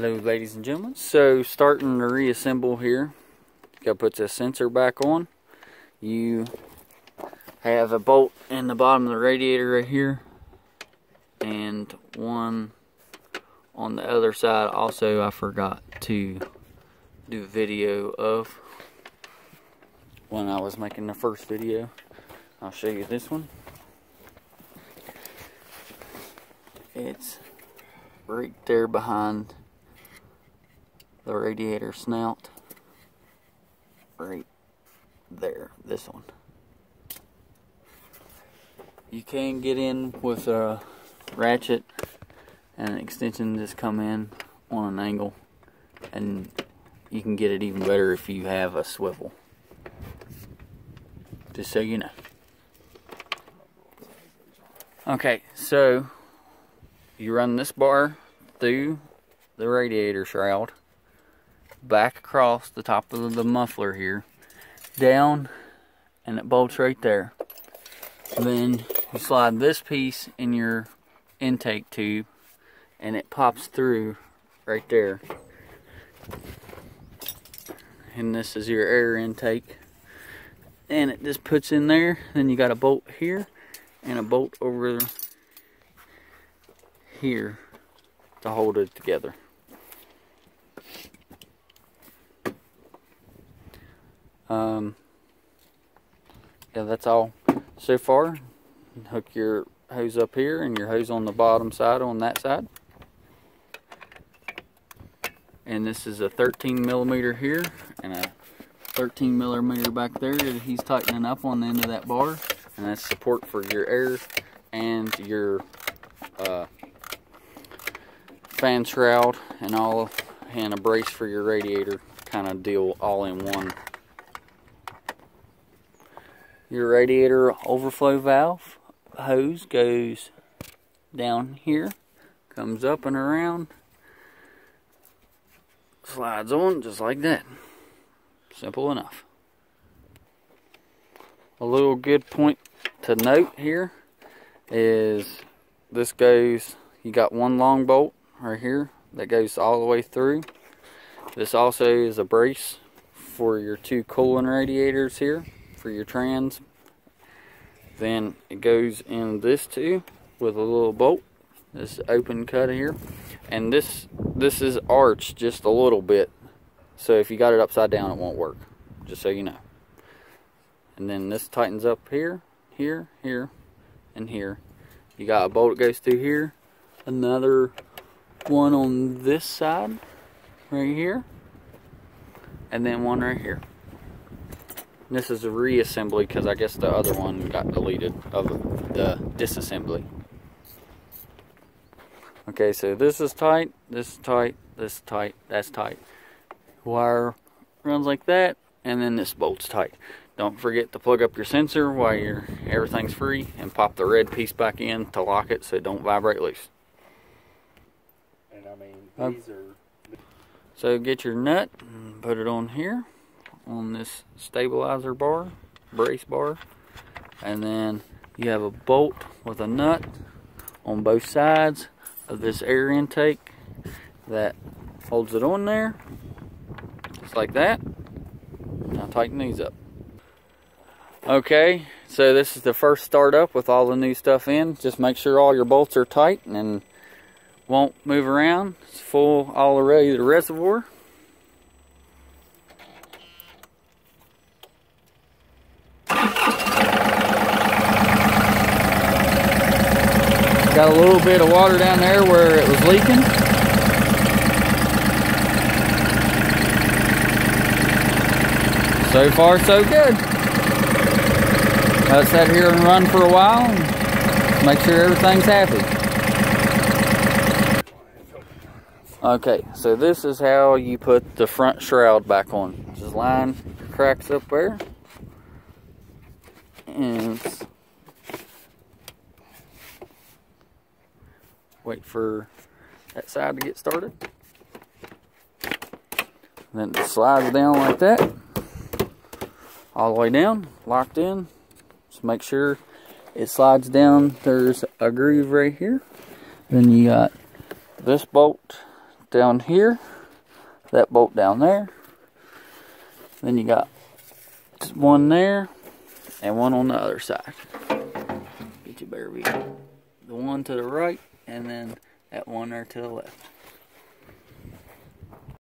Hello ladies and gentlemen. So starting to reassemble here. Gotta put the sensor back on. You have a bolt in the bottom of the radiator right here and one on the other side. Also, I forgot to do a video of when I was making the first video. I'll show you this one. It's right there behind the radiator snout, right there, this one. You can get in with a ratchet and an extension, just come in on an angle, and you can get it even better if you have a swivel, just so you know. Okay, so you run this bar through the radiator shroud, back across the top of the muffler here, down, and it bolts right there. Then you slide this piece in your intake tube and it pops through right there. And this is your air intake. And it just puts in there. Then you got a bolt here and a bolt over here to hold it together. Yeah, that's all so far. Hook your hose up here and your hose on the bottom side on that side. And this is a 13 millimeter here and a 13 millimeter back there that he's tightening up on the end of that bar. And that's support for your air and your fan shroud and all, and a brace for your radiator kind of deal all in one. Your radiator overflow valve hose goes down here, comes up and around, slides on just like that. Simple enough. A little good point to note here is this goes, you got one long bolt right here that goes all the way through. This also is a brace for your two coolant radiators here for your trans. Then it goes in this too with a little bolt, this open cut here, and this is arched just a little bit, so if you got it upside down it won't work, just so you know. And then this tightens up here, here, here, and here. You got a bolt that goes through here, another one on this side right here, and then one right here. This is a reassembly because I guess the other one got deleted of the disassembly. Okay, so this is tight, this is tight, this is tight, that's tight. Wire runs like that, and then this bolt's tight. Don't forget to plug up your sensor while everything's free, and pop the red piece back in to lock it so it don't vibrate loose. And I mean, these are... So get your nut and put it on here, on this stabilizer bar, brace bar, and then you have a bolt with a nut on both sides of this air intake that holds it on there, just like that. Now tighten these up. Okay, so this is the first start up with all the new stuff in. Just make sure all your bolts are tight and won't move around. It's full all the way to the reservoir. Got a little bit of water down there where it was leaking. So far so good. Let's sit here and run for a while and make sure everything's happy. Okay, so this is how you put the front shroud back on. Just line cracks up there. And wait for that side to get started. Then it slides down like that, all the way down, locked in. Just make sure it slides down. There's a groove right here. Then you got this bolt bolt down here, that bolt down there. Then you got one there and one on the other side. Get your better view. The one to the right and then that one there to the left.